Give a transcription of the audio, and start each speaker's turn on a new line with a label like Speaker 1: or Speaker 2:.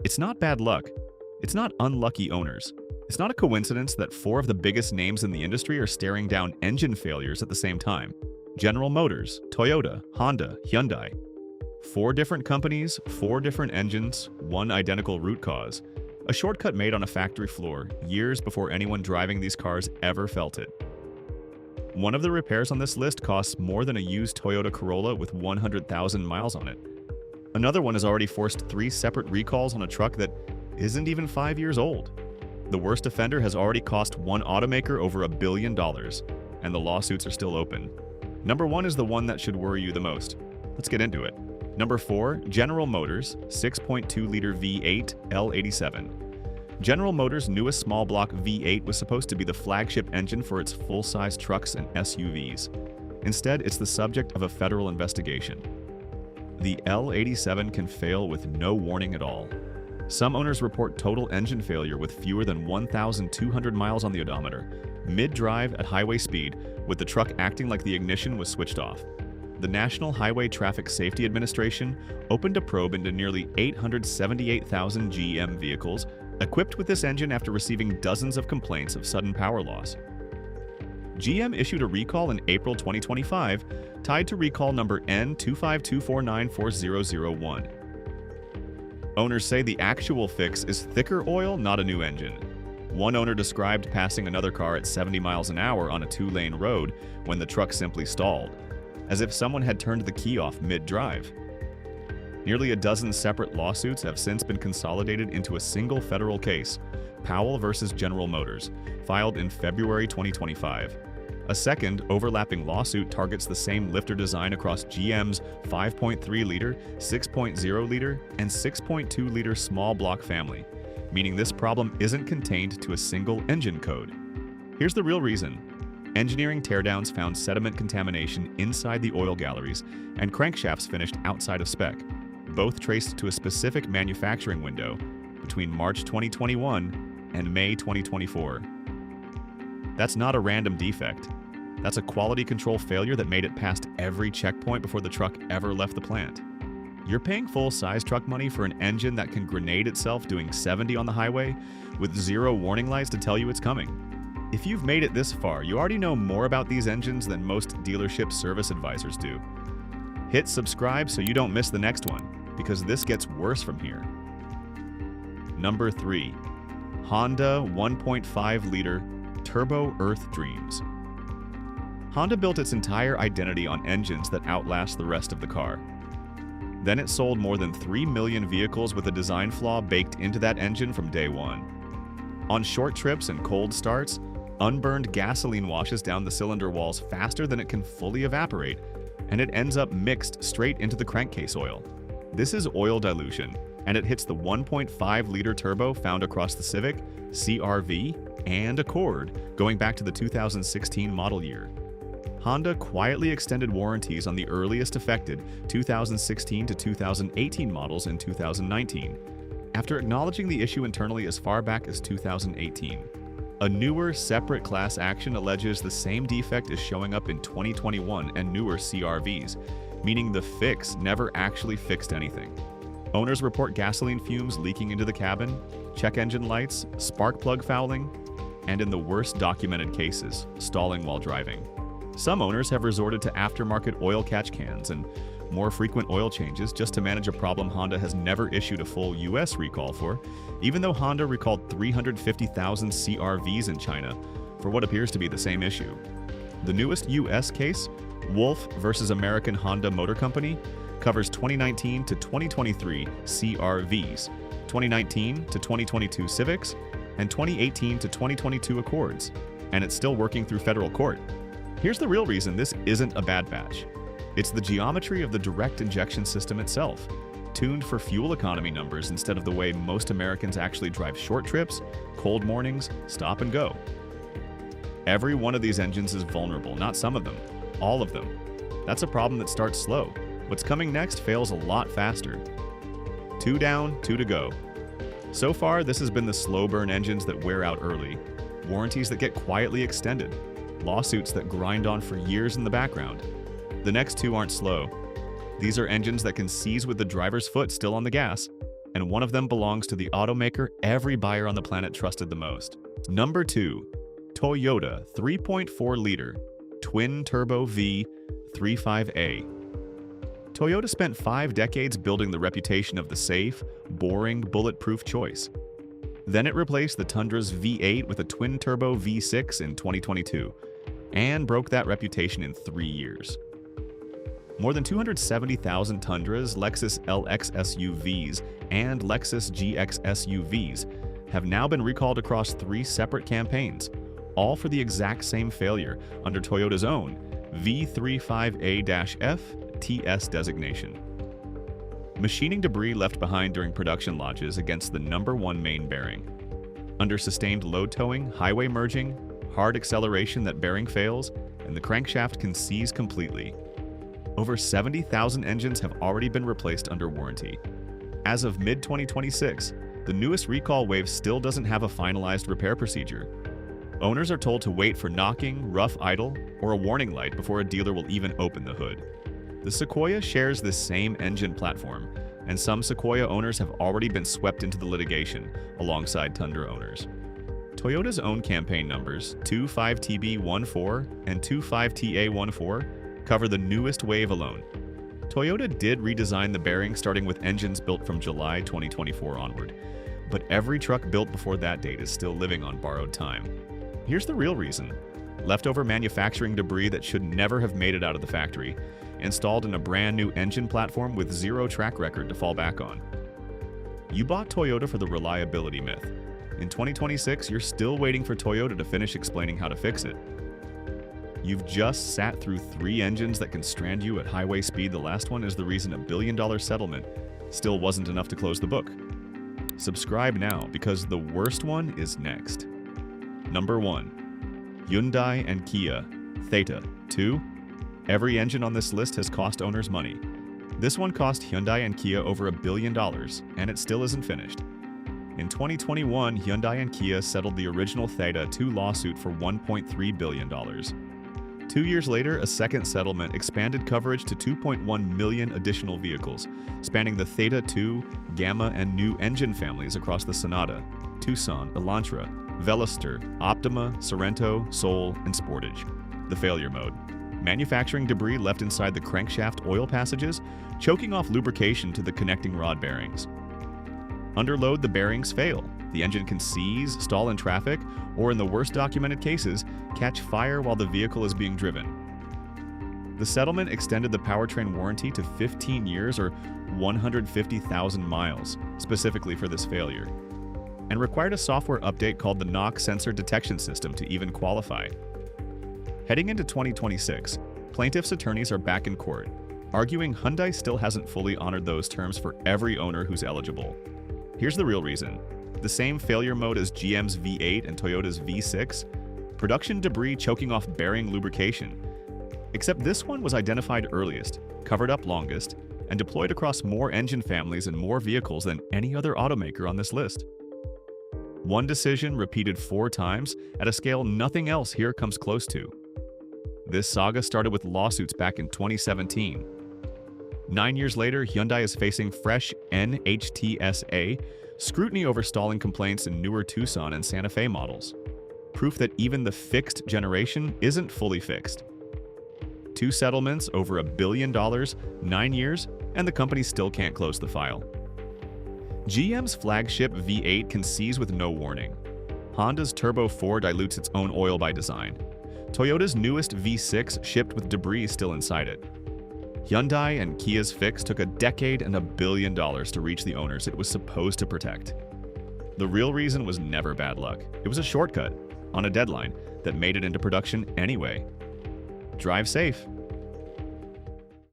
Speaker 1: It's not bad luck. It's not unlucky owners. It's not a coincidence that four of the biggest names in the industry are staring down engine failures at the same time. General Motors, Toyota, Honda, Hyundai. Four different companies, four different engines, one identical root cause. A shortcut made on a factory floor years before anyone driving these cars ever felt it. One of the repairs on this list costs more than a used Toyota Corolla with 100,000 miles on it. Another one has already forced 3 separate recalls on a truck that isn't even 5 years old. The worst offender has already cost one automaker over $1 billion, and the lawsuits are still open. Number 1 is the one that should worry you the most. Let's get into it. Number 4, General Motors 6.2-liter V8 L87. General Motors' newest small block V8 was supposed to be the flagship engine for its full-size trucks and SUVs. Instead, it's the subject of a federal investigation. The L87 can fail with no warning at all. Some owners report total engine failure with fewer than 1,200 miles on the odometer, mid-drive at highway speed, with the truck acting like the ignition was switched off. The National Highway Traffic Safety Administration opened a probe into nearly 878,000 GM vehicles equipped with this engine after receiving dozens of complaints of sudden power loss. GM issued a recall in April 2025 tied to recall number N252494001. Owners say the actual fix is thicker oil, not a new engine. One owner described passing another car at 70 miles an hour on a 2-lane road when the truck simply stalled, as if someone had turned the key off mid-drive. Nearly a dozen separate lawsuits have since been consolidated into a single federal case, Powell versus General Motors, filed in February 2025. A second, overlapping lawsuit targets the same lifter design across GM's 5.3-liter, 6.0-liter, and 6.2-liter small block family, meaning this problem isn't contained to a single engine code. Here's the real reason. Engineering teardowns found sediment contamination inside the oil galleries and crankshafts finished outside of spec, both traced to a specific manufacturing window between March 2021 and May 2024. That's not a random defect. That's a quality control failure that made it past every checkpoint before the truck ever left the plant. You're paying full-size truck money for an engine that can grenade itself doing 70 on the highway with 0 warning lights to tell you it's coming. If you've made it this far, you already know more about these engines than most dealership service advisors do. Hit subscribe so you don't miss the next one, because this gets worse from here. Number 3. Honda 1.5-liter Turbo Earth Dreams. Honda built its entire identity on engines that outlast the rest of the car. Then it sold more than 3 million vehicles with a design flaw baked into that engine from day one. On short trips and cold starts, unburned gasoline washes down the cylinder walls faster than it can fully evaporate, and it ends up mixed straight into the crankcase oil. This is oil dilution, and it hits the 1.5-liter turbo found across the Civic, CR-V, and Accord, going back to the 2016 model year. Honda quietly extended warranties on the earliest affected 2016 to 2018 models in 2019, after acknowledging the issue internally as far back as 2018. A newer, separate class action alleges the same defect is showing up in 2021 and newer CR-Vs, meaning the fix never actually fixed anything. Owners report gasoline fumes leaking into the cabin, check engine lights, spark plug fouling, and in the worst documented cases, stalling while driving. Some owners have resorted to aftermarket oil catch cans and more frequent oil changes just to manage a problem Honda has never issued a full US recall for, even though Honda recalled 350,000 CR-Vs in China for what appears to be the same issue. The newest US case, Wolf versus American Honda Motor Company, covers 2019 to 2023 CR-Vs, 2019 to 2022 Civics, and 2018 to 2022 Accords, and it's still working through federal court. Here's the real reason this isn't a bad batch. It's the geometry of the direct injection system itself, tuned for fuel economy numbers instead of the way most Americans actually drive short trips, cold mornings, stop and go. Every one of these engines is vulnerable, not some of them, all of them. That's a problem that starts slow. What's coming next fails a lot faster. 2 down, 2 to go. So far, this has been the slow burn engines that wear out early, warranties that get quietly extended, lawsuits that grind on for years in the background. The next 2 aren't slow. These are engines that can seize with the driver's foot still on the gas. and one of them belongs to the automaker every buyer on the planet trusted the most. Number 2. Toyota 3.4-liter twin-turbo V35A. Toyota spent 5 decades building the reputation of the safe, boring, bulletproof choice. Then it replaced the Tundra's V8 with a twin-turbo V6 in 2022, and broke that reputation in 3 years. More than 270,000 Tundras, Lexus LX SUVs, and Lexus GX SUVs have now been recalled across 3 separate campaigns, all for the exact same failure under Toyota's own V35A-F TS designation. Machining debris left behind during production launches against the number 1 main bearing. Under sustained load towing, highway merging, hard acceleration that bearing fails, and the crankshaft can seize completely. Over 70,000 engines have already been replaced under warranty. As of mid-2026, the newest recall wave still doesn't have a finalized repair procedure. Owners are told to wait for knocking, rough idle, or a warning light before a dealer will even open the hood. The Sequoia shares this same engine platform, and some Sequoia owners have already been swept into the litigation alongside Tundra owners. Toyota's own campaign numbers 25TB14 and 25TA14 cover the newest wave alone. Toyota did redesign the bearing starting with engines built from July 2024 onward, but every truck built before that date is still living on borrowed time. Here's the real reason: leftover manufacturing debris that should never have made it out of the factory, installed in a brand new engine platform with 0 track record to fall back on. You bought Toyota for the reliability myth. In 2026, you're still waiting for Toyota to finish explaining how to fix it. You've just sat through 3 engines that can strand you at highway speed. The last one is the reason a billion-dollar settlement still wasn't enough to close the book. Subscribe now, because the worst one is next. Number 1. Hyundai and Kia Theta II. Every engine on this list has cost owners money. This one cost Hyundai and Kia over $1 billion, and it still isn't finished. In 2021, Hyundai and Kia settled the original Theta II lawsuit for $1.3 billion. 2 years later, a second settlement expanded coverage to 2.1 million additional vehicles, spanning the Theta II, Gamma, and new engine families across the Sonata, Tucson, Elantra, Veloster, Optima, Sorento, Soul, and Sportage. The failure mode: manufacturing debris left inside the crankshaft oil passages, choking off lubrication to the connecting rod bearings. Under load, the bearings fail. The engine can seize, stall in traffic, or in the worst documented cases, catch fire while the vehicle is being driven. The settlement extended the powertrain warranty to 15 years or 150,000 miles, specifically for this failure, and required a software update called the knock sensor detection system to even qualify. Heading into 2026, plaintiffs' attorneys are back in court, arguing Hyundai still hasn't fully honored those terms for every owner who's eligible. Here's the real reason: the same failure mode as GM's V8 and Toyota's V6, production debris choking off bearing lubrication. Except this one was identified earliest, covered up longest, and deployed across more engine families and more vehicles than any other automaker on this list. One decision repeated 4 times at a scale nothing else here comes close to. This saga started with lawsuits back in 2017. 9 years later, Hyundai is facing fresh NHTSA scrutiny over stalling complaints in newer Tucson and Santa Fe models. Proof that even the fixed generation isn't fully fixed. 2 settlements over $1 billion, 9 years, and the company still can't close the file. GM's flagship V8 can seize with no warning. Honda's Turbo 4 dilutes its own oil by design. Toyota's newest V6 shipped with debris still inside it. Hyundai and Kia's fix took a decade and $1 billion to reach the owners it was supposed to protect. The real reason was never bad luck. It was a shortcut on a deadline that made it into production anyway. Drive safe.